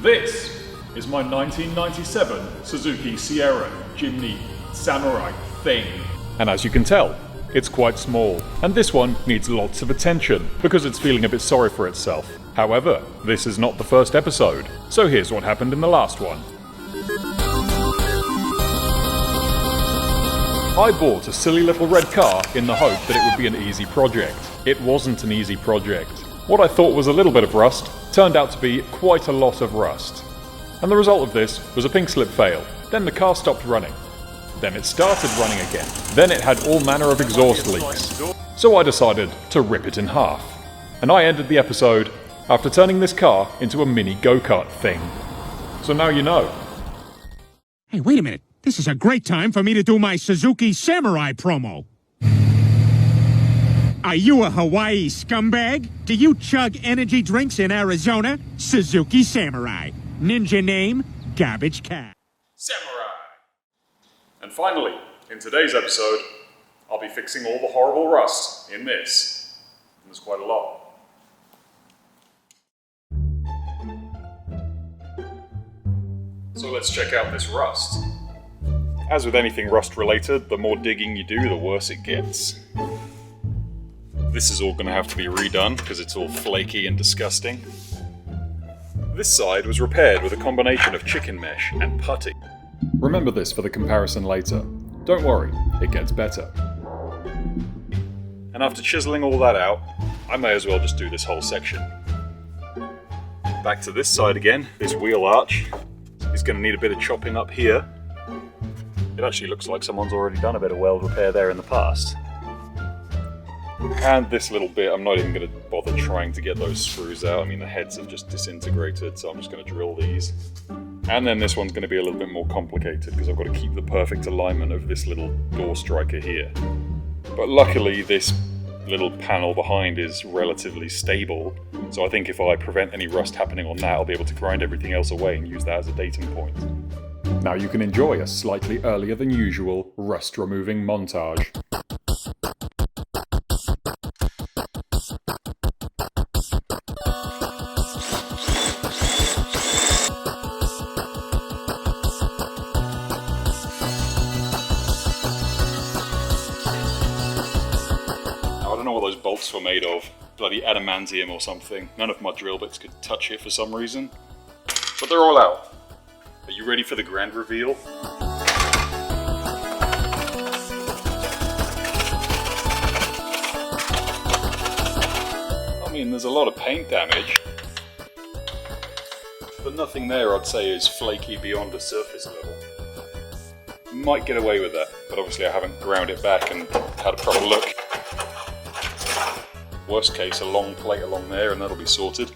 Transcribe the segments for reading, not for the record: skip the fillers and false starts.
This is my 1997 Suzuki Sierra Jimny Samurai thing. And as you can tell, it's quite small, and this one needs lots of attention because it's feeling a bit sorry for itself. However, this is not the first episode, so here's what happened in the last one. I bought a silly little red car in the hope that it would be an easy project. It wasn't an easy project. What I thought was a little bit of rust turned out to be quite a lot of rust. And the result of this was a pink slip fail. Then the car stopped running. Then it started running again. Then it had all manner of exhaust leaks. So I decided to rip it in half. And I ended the episode after turning this car into a mini go-kart thing. So now you know. Hey, wait a minute. This is a great time for me to do my Suzuki Samurai promo. Are you a Hawaii scumbag? Do you chug energy drinks in Arizona? Suzuki Samurai. Ninja name, Garbage Cat. Samurai! And finally, in today's episode, I'll be fixing all the horrible rust in this. And there's quite a lot. So let's check out this rust. As with anything rust related, the more digging you do, the worse it gets. This is all going to have to be redone because it's all flaky and disgusting. This side was repaired with a combination of chicken mesh and putty. Remember this for the comparison later. Don't worry, it gets better. And after chiseling all that out, I may as well just do this whole section. Back to this side again, this wheel arch is going to need a bit of chopping up here. It actually looks like someone's already done a bit of weld repair there in the past. And this little bit, I'm not even going to bother trying to get those screws out. I mean, the heads have just disintegrated, so I'm just going to drill these. And then this one's going to be a little bit more complicated because I've got to keep the perfect alignment of this little door striker here. But luckily, this little panel behind is relatively stable, so I think if I prevent any rust happening on that, I'll be able to grind everything else away and use that as a datum point. Now you can enjoy a slightly earlier than usual rust-removing montage. Now I don't know what those bolts were made of, bloody adamantium or something. None of my drill bits could touch it for some reason, but they're all out. Are you ready for the grand reveal? I mean, there's a lot of paint damage, but nothing there I'd say is flaky beyond a surface level. Might get away with that, but obviously I haven't ground it back and had a proper look. Worst case, a long plate along there and that'll be sorted.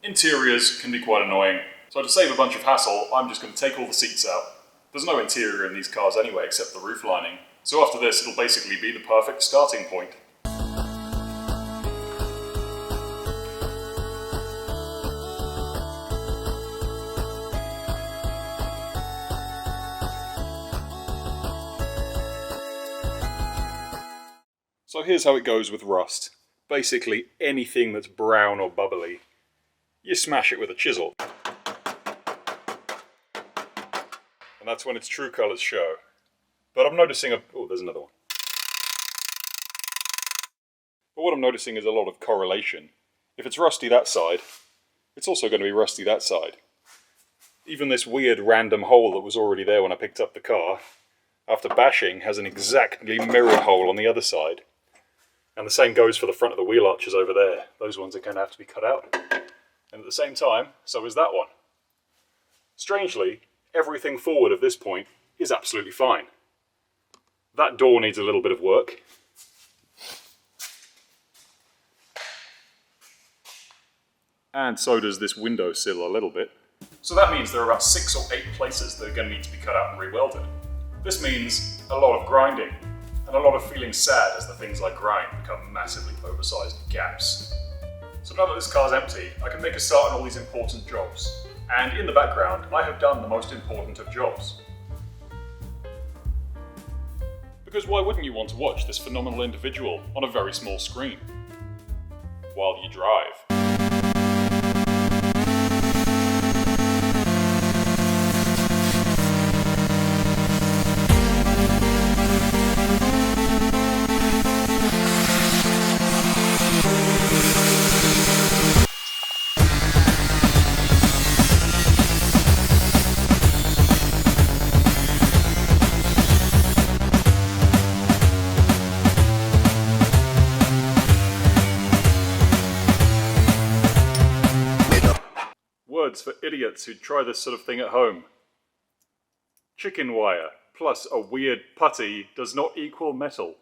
Interiors can be quite annoying. So to save a bunch of hassle, I'm just going to take all the seats out. There's no interior in these cars anyway except the roof lining, so after this it'll basically be the perfect starting point. So here's how it goes with rust. Basically anything that's brown or bubbly, you smash it with a chisel. And that's when its true colours show. But I'm noticing oh, there's another one. But what I'm noticing is a lot of correlation. If it's rusty that side, it's also going to be rusty that side. Even this weird random hole that was already there when I picked up the car, after bashing, has an exactly mirror hole on the other side. And the same goes for the front of the wheel arches over there. Those ones are going to have to be cut out. And at the same time, so is that one. Strangely, everything forward of this point is absolutely fine. That door needs a little bit of work. And so does this windowsill a little bit. So that means there are about 6 or 8 places that are going to need to be cut out and re-welded. This means a lot of grinding, and a lot of feeling sad as the things I grind become massively oversized gaps. So now that this car's empty, I can make a start on all these important jobs. And in the background, I have done the most important of jobs. Because why wouldn't you want to watch this phenomenal individual on a very small screen? While you drive. words for idiots who try this sort of thing at home. Chicken wire plus a weird putty does not equal metal.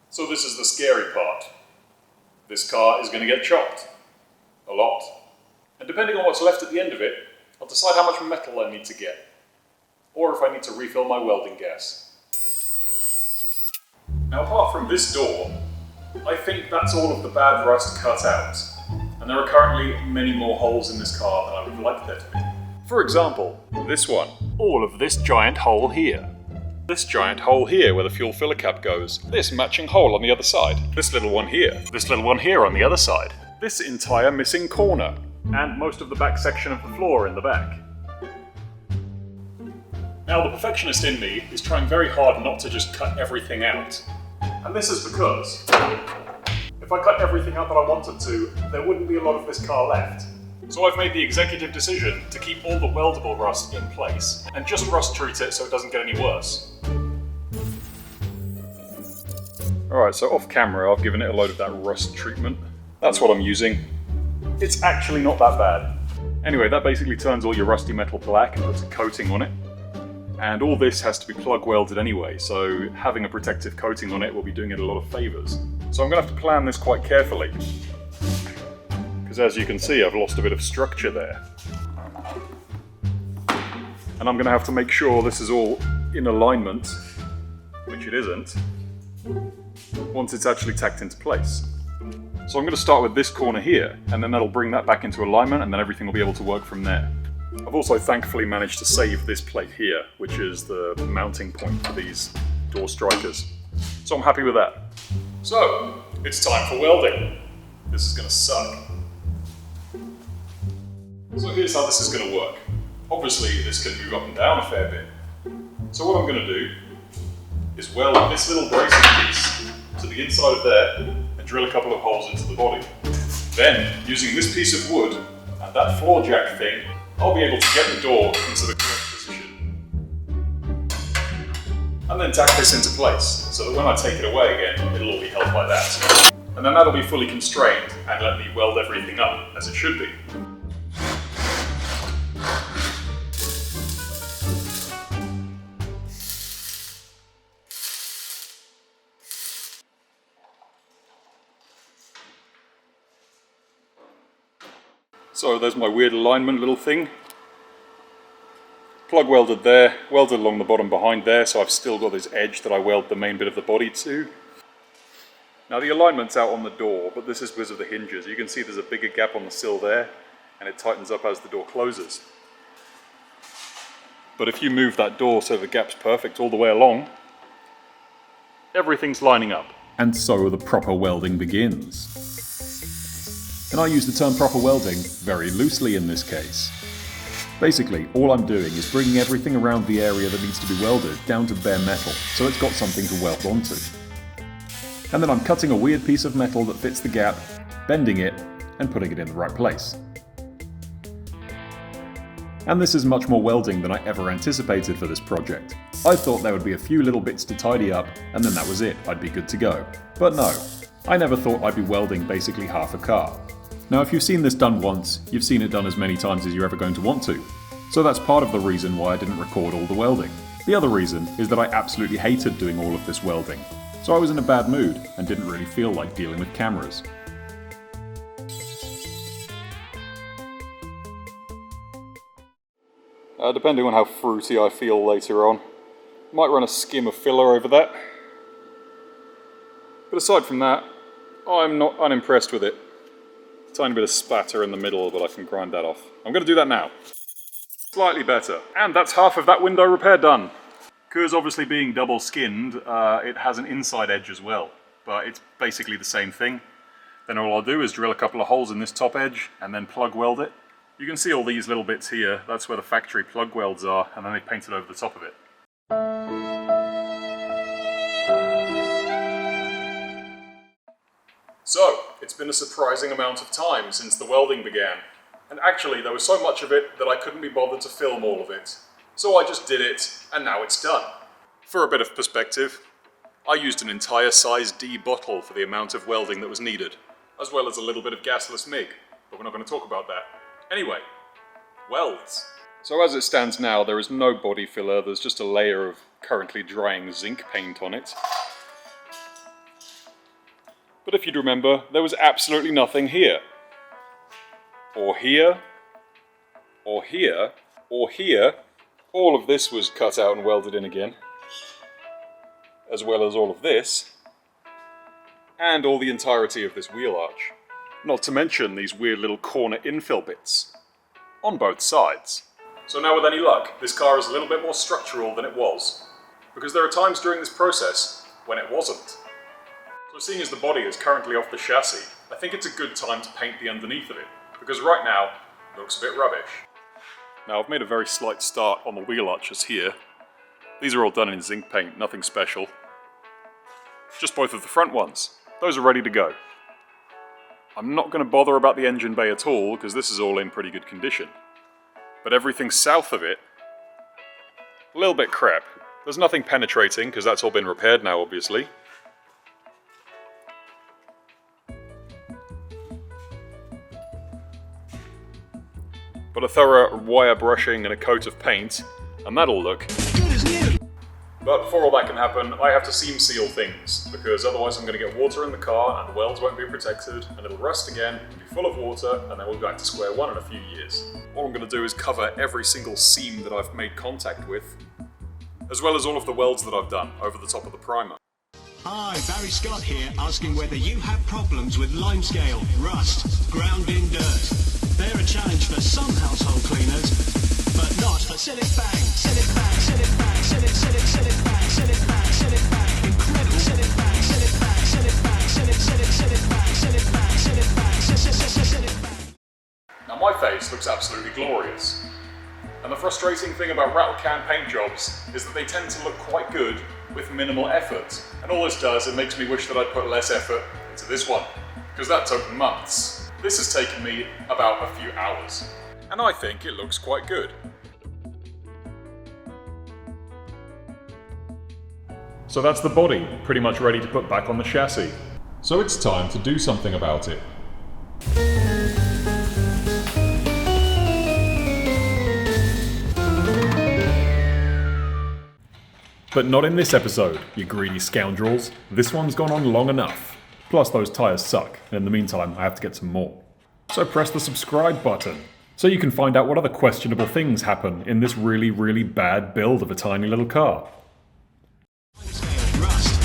So this is the scary part. This car is going to get chopped. A lot. And depending on what's left at the end of it, I'll decide how much metal I need to get. Or if I need to refill my welding gas. Now apart from this door, I think that's all of the bad rust cut out. And there are currently many more holes in this car than I would like there to be. For example, this one. All of this giant hole here. This giant hole here where the fuel filler cap goes. This matching hole on the other side. This little one here. This little one here on the other side. This entire missing corner. And most of the back section of the floor in the back. Now the perfectionist in me is trying very hard not to just cut everything out. And this is because if I cut everything out that I wanted to, there wouldn't be a lot of this car left. So I've made the executive decision to keep all the weldable rust in place and just rust treat it so it doesn't get any worse. Alright, so off camera I've given it a load of that rust treatment. That's what I'm using. It's actually not that bad. Anyway, that basically turns all your rusty metal black and puts a coating on it. And all this has to be plug welded anyway, so having a protective coating on it will be doing it a lot of favours. So I'm going to have to plan this quite carefully. Because as you can see, I've lost a bit of structure there. And I'm going to have to make sure this is all in alignment, which it isn't, once it's actually tacked into place. So I'm going to start with this corner here, and then that'll bring that back into alignment, and then everything will be able to work from there. I've also thankfully managed to save this plate here, which is the mounting point for these door strikers. So I'm happy with that. So, it's time for welding. This is going to suck. So here's how this is going to work. Obviously this can move up and down a fair bit. So what I'm going to do is weld this little bracing piece to the inside of there and drill a couple of holes into the body. Then, using this piece of wood and that floor jack thing, I'll be able to get the door into the correct position. And then tack this into place, so that when I take it away again, it'll all be held by that. And then that'll be fully constrained and let me weld everything up as it should be. So there's my weird alignment little thing. Plug welded there, welded along the bottom behind there, so I've still got this edge that I weld the main bit of the body to. Now the alignment's out on the door, but this is because of the hinges. You can see there's a bigger gap on the sill there, and it tightens up as the door closes. But if you move that door so the gap's perfect all the way along, everything's lining up. And so the proper welding begins. And I use the term proper welding very loosely in this case. Basically, all I'm doing is bringing everything around the area that needs to be welded down to bare metal, so it's got something to weld onto. And then I'm cutting a weird piece of metal that fits the gap, bending it, and putting it in the right place. And this is much more welding than I ever anticipated for this project. I thought there would be a few little bits to tidy up, and then that was it, I'd be good to go. But no, I never thought I'd be welding basically half a car. Now if you've seen this done once, you've seen it done as many times as you're ever going to want to. So that's part of the reason why I didn't record all the welding. The other reason is that I absolutely hated doing all of this welding. So I was in a bad mood and didn't really feel like dealing with cameras. Depending on how fruity I feel later on, might run a skim of filler over that. But aside from that, I'm not unimpressed with it. Tiny bit of spatter in the middle, but I can grind that off. I'm going to do that now. Slightly better. And that's half of that window repair done. Because obviously being double skinned, it has an inside edge as well. But it's basically the same thing. Then all I'll do is drill a couple of holes in this top edge and then plug weld it. You can see all these little bits here. That's where the factory plug welds are, and then they painted over the top of it. So, it's been a surprising amount of time since the welding began. And actually, there was so much of it that I couldn't be bothered to film all of it. So I just did it, and now it's done. For a bit of perspective, I used an entire size D bottle for the amount of welding that was needed, as well as a little bit of gasless MIG, but we're not going to talk about that. Anyway, welds. So as it stands now, there is no body filler, there's just a layer of currently drying zinc paint on it. But if you'd remember, there was absolutely nothing here. Or here, or here, or here. All of this was cut out and welded in again. As well as all of this. And all the entirety of this wheel arch. Not to mention these weird little corner infill bits. On both sides. So now with any luck, this car is a little bit more structural than it was. Because there are times during this process when it wasn't. So seeing as the body is currently off the chassis, I think it's a good time to paint the underneath of it. Because right now, it looks a bit rubbish. Now I've made a very slight start on the wheel arches here. These are all done in zinc paint, nothing special. Just both of the front ones. Those are ready to go. I'm not going to bother about the engine bay at all, because this is all in pretty good condition. But everything south of it, a little bit crap. There's nothing penetrating, because that's all been repaired now, obviously. But a thorough wire brushing and a coat of paint, and that'll look good as new. But before all that can happen, I have to seam seal things, because otherwise I'm going to get water in the car and the welds won't be protected, and it'll rust again, and be full of water, and then we'll be back to square one in a few years. All I'm going to do is cover every single seam that I've made contact with, as well as all of the welds that I've done over the top of the primer. Hi, Barry Scott here, asking whether you have problems with limescale, rust, ground in dirt. They're a challenge for some household cleaners, but not for Sill It Bang. Sill It Bang, Sill It Bang, Sill It, Sill It, Sill It Bang, Sill It Bang, Sill It Bang. Incredible. Sill It Bang, Sill It Bang, Sill It Bang, Sill It, Sill It, Sill It Bang, Sill It Bang, Sill It Bang, Sill It Bang. Now my face looks absolutely glorious. And the frustrating thing about rattle can paint jobs is that they tend to look quite good with minimal effort. And all this does, it makes me wish that I'd put less effort into this one. Because that took months. This has taken me about a few hours. And I think it looks quite good. So that's the body, pretty much ready to put back on the chassis. So it's time to do something about it. But not in this episode, you greedy scoundrels. This one's gone on long enough. Plus those tyres suck, and in the meantime I have to get some more. So press the subscribe button, so you can find out what other questionable things happen in this really, really bad build of a tiny little car. Limescale, rust,